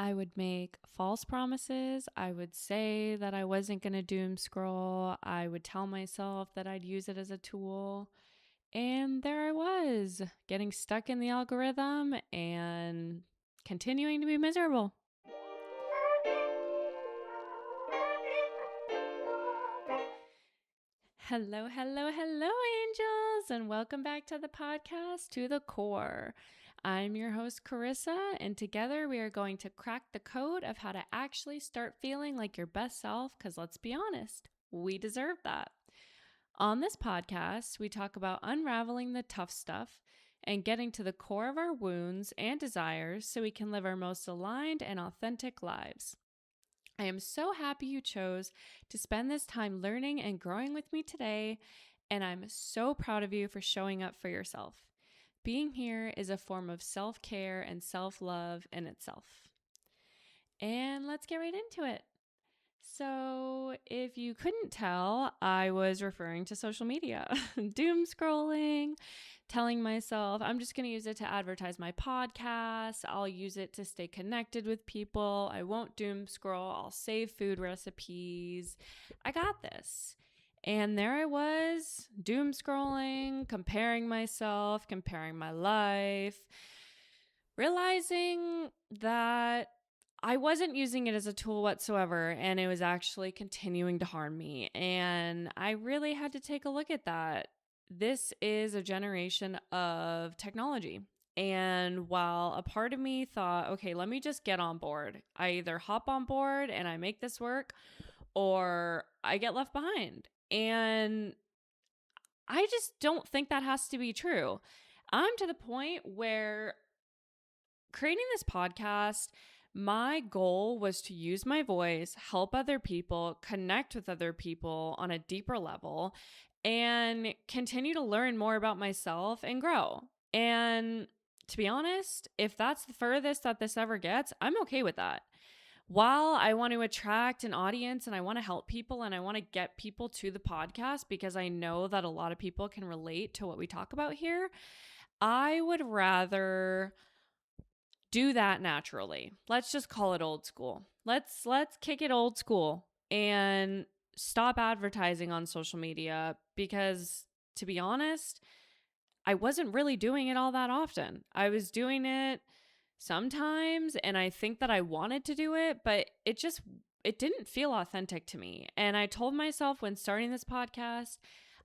I would make false promises. I would say that I wasn't going to doom scroll. I would tell myself that I'd use it as a tool. And there I was, getting stuck in the algorithm and continuing to be miserable. Hello, hello, hello, angels, and welcome back to the podcast, To the Core. I'm your host, Carissa, and together we are going to crack the code of how to actually start feeling like your best self, because let's be honest, we deserve that. On this podcast, we talk about unraveling the tough stuff and getting to the core of our wounds and desires so we can live our most aligned and authentic lives. I am so happy you chose to spend this time learning and growing with me today, and I'm so proud of you for showing up for yourself. Being here is a form of self-care and self-love in itself. And let's get right into it. So, if you couldn't tell, I was referring to social media, doom scrolling, telling myself I'm just going to use it to advertise my podcast. I'll use it to stay connected with people. I won't doom scroll. I'll save food recipes. I got this. And there I was, doom scrolling, comparing myself, comparing my life, realizing that I wasn't using it as a tool whatsoever, and it was actually continuing to harm me. And I really had to take a look at that. This is a generation of technology. And while a part of me thought, okay, let me just get on board, I either hop on board and I make this work, or I get left behind. And I just don't think that has to be true. I'm to the point where creating this podcast, my goal was to use my voice, help other people, connect with other people on a deeper level, and continue to learn more about myself and grow. And to be honest, if that's the furthest that this ever gets, I'm okay with that. While I want to attract an audience and I want to help people and I want to get people to the podcast because I know that a lot of people can relate to what we talk about here, I would rather do that naturally. Let's just call it old school. Let's kick it old school and stop advertising on social media, because to be honest, I wasn't really doing it all that often. I was doing it sometimes and I think that I wanted to do it, but it didn't feel authentic to me. And I told myself when starting this podcast,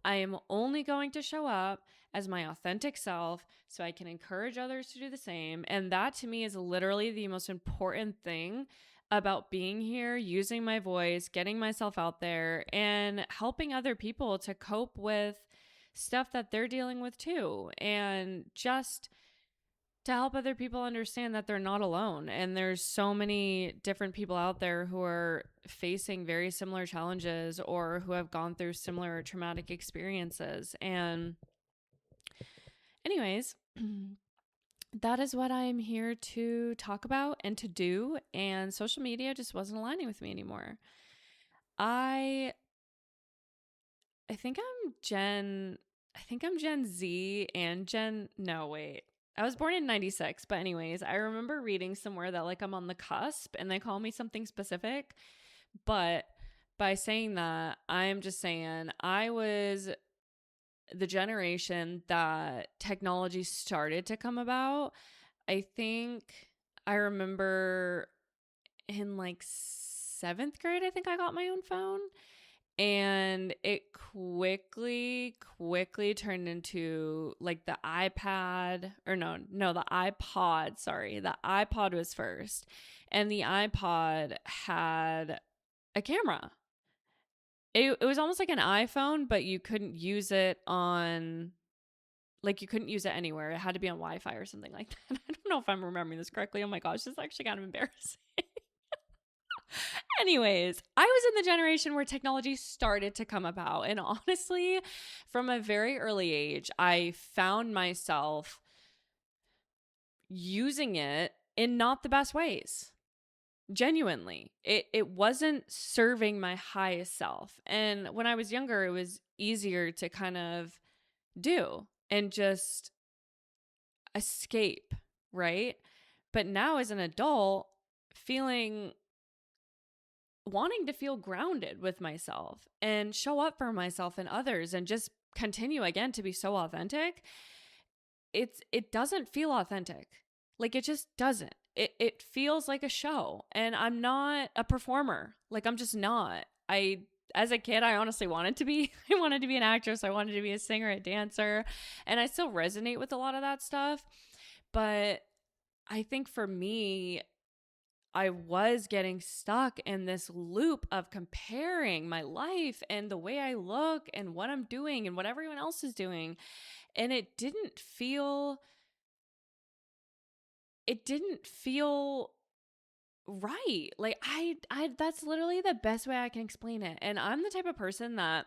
I am only going to show up as my authentic self so I can encourage others to do the same. And that to me is literally the most important thing about being here, using my voice, getting myself out there, and helping other people to cope with stuff that they're dealing with too. And just to help other people understand that they're not alone. And there's so many different people out there who are facing very similar challenges or who have gone through similar traumatic experiences. And anyways, that is what I am here to talk about and to do. And social media just wasn't aligning with me anymore. I think I'm Gen Z and I was born in 96, but anyways, I remember reading somewhere that like I'm on the cusp and they call me something specific. But by saying that, I'm just saying I was the generation that technology started to come about. I think I remember in like 7th grade, I think I got my own phone. And it quickly turned into like the iPad, or the iPod. Sorry, the iPod was first. And the iPod had a camera. It was almost like an iPhone, but you couldn't use it you couldn't use it anywhere. It had to be on Wi-Fi or something like that. I don't know if I'm remembering this correctly. Oh my gosh, this is actually kind of embarrassing. Anyways, I was in the generation where technology started to come about. And honestly, from a very early age, I found myself using it in not the best ways. Genuinely, it wasn't serving my highest self. And when I was younger, it was easier to kind of do and just escape, right? But now as an adult, feeling wanting to feel grounded with myself and show up for myself and others and just continue again to be so authentic, it doesn't feel authentic. Like it just doesn't. It feels like a show, and I'm not a performer. Like I'm just not. As a kid, I honestly wanted to be. I wanted to be an actress. I wanted to be a singer, a dancer, and I still resonate with a lot of that stuff. But I think for me, I was getting stuck in this loop of comparing my life and the way I look and what I'm doing and what everyone else is doing. And it didn't feel right. Like I that's literally the best way I can explain it. And I'm the type of person that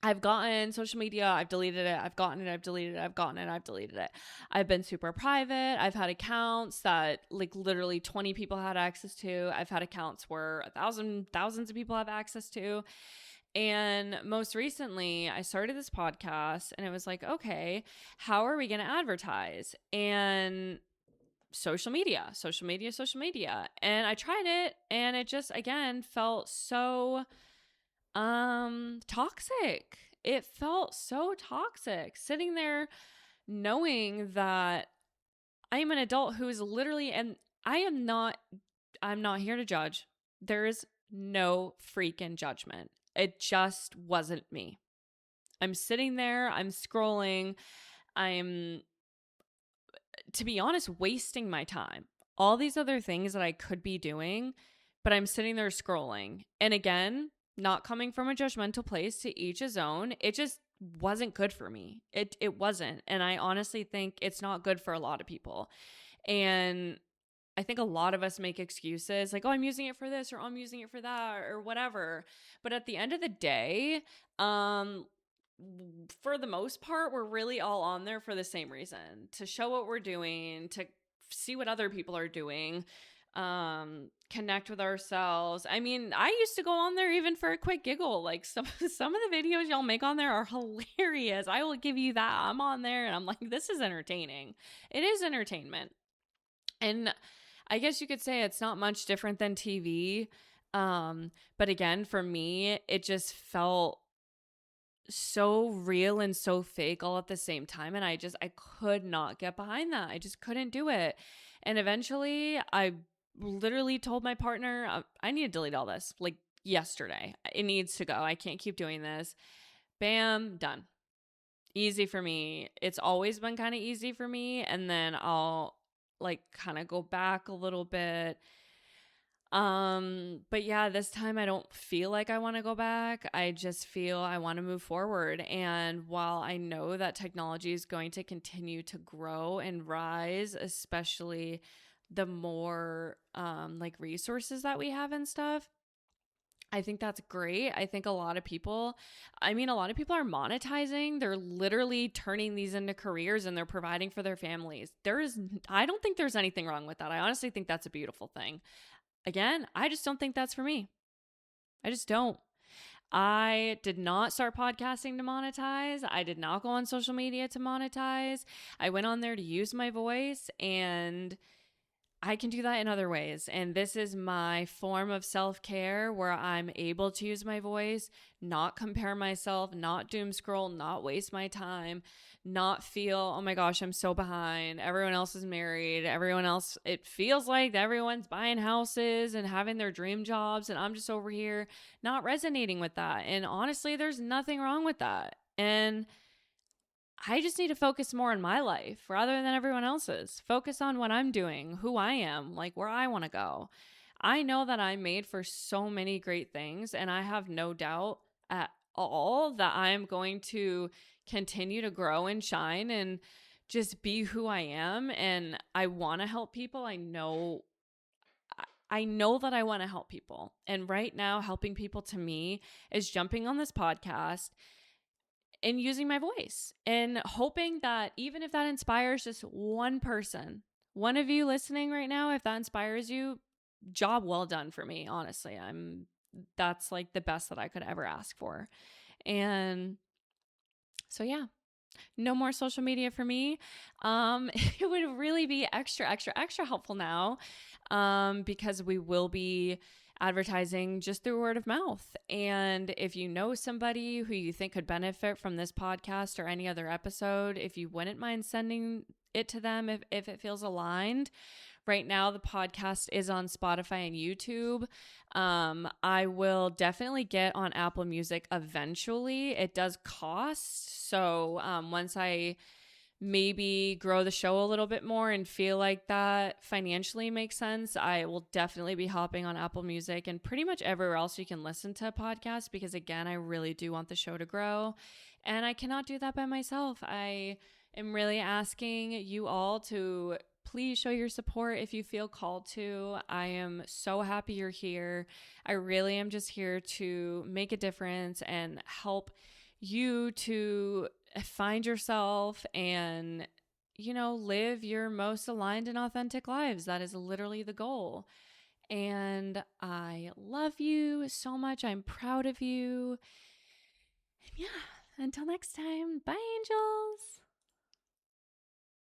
I've gotten social media, I've deleted it, I've gotten it, I've deleted it, I've gotten it, I've deleted it. I've been super private. I've had accounts that like literally 20 people had access to. I've had accounts where thousands of people have access to. And most recently, I started this podcast and it was like, okay, how are we going to advertise? And social media, social media, social media. And I tried it and it just again felt so toxic. It felt so toxic sitting there knowing that I am an adult who is literally, and I'm not here to judge. There is no freaking judgment. It just wasn't me. I'm sitting there, I'm scrolling, I'm, to be honest, wasting my time. All these other things that I could be doing, but I'm sitting there scrolling. And again, not coming from a judgmental place, to each his own. It just wasn't good for me. It wasn't. And I honestly think it's not good for a lot of people. And I think a lot of us make excuses like, oh, I'm using it for this or I'm using it for that or whatever. But at the end of the day, for the most part, we're really all on there for the same reason, to show what we're doing, to see what other people are doing, connect with ourselves. I mean, I used to go on there even for a quick giggle. Like some of the videos y'all make on there are hilarious. I will give you that. I'm on there and I'm like, this is entertaining. It is entertainment. And I guess you could say it's not much different than TV. But again, for me, it just felt so real and so fake all at the same time. And I could not get behind that. I just couldn't do it. And eventually I literally told my partner, I need to delete all this like yesterday. It needs to go. I can't keep doing this. Bam, done. Easy for me. It's always been kind of easy for me. And then I'll like kind of go back a little bit. But yeah, this time I don't feel like I want to go back. I just feel I want to move forward. And while I know that technology is going to continue to grow and rise, especially the more like resources that we have and stuff, I think that's great. I think a lot of people are monetizing. They're literally turning these into careers and they're providing for their families. I don't think there's anything wrong with that. I honestly think that's a beautiful thing. Again, I just don't think that's for me. I just don't. I did not start podcasting to monetize. I did not go on social media to monetize. I went on there to use my voice, and I can do that in other ways. And this is my form of self-care where I'm able to use my voice, not compare myself, not doom scroll, not waste my time, not feel, oh my gosh, I'm so behind. Everyone else is married. Everyone else, it feels like everyone's buying houses and having their dream jobs. And I'm just over here not resonating with that. And honestly, there's nothing wrong with that. And I just need to focus more on my life rather than everyone else's. Focus on what I'm doing, who I am, like where I want to go. I know that I'm made for so many great things, and I have no doubt at all that I'm going to continue to grow and shine and just be who I am. And I want to help people. I know that I want to help people. And right now, helping people to me is jumping on this podcast and using my voice and hoping that even if that inspires just one person, one of you listening right now, if that inspires you, job well done for me. Honestly, that's like the best that I could ever ask for. And so, yeah, no more social media for me. It would really be extra, extra, extra helpful now, because we will be advertising just through word of mouth. And if you know somebody who you think could benefit from this podcast or any other episode, if you wouldn't mind sending it to them if it feels aligned. Right now, the podcast is on Spotify and YouTube. I will definitely get on Apple Music eventually. It does cost. So once I maybe grow the show a little bit more and feel like that financially makes sense, I will definitely be hopping on Apple Music and pretty much everywhere else you can listen to podcasts, because again, I really do want the show to grow, and I cannot do that by myself. I am really asking you all to please show your support if you feel called to. I am so happy you're here. I really am just here to make a difference and help you to find yourself and, live your most aligned and authentic lives. That is literally the goal. And I love you so much. I'm proud of you. And yeah, until next time, bye, angels.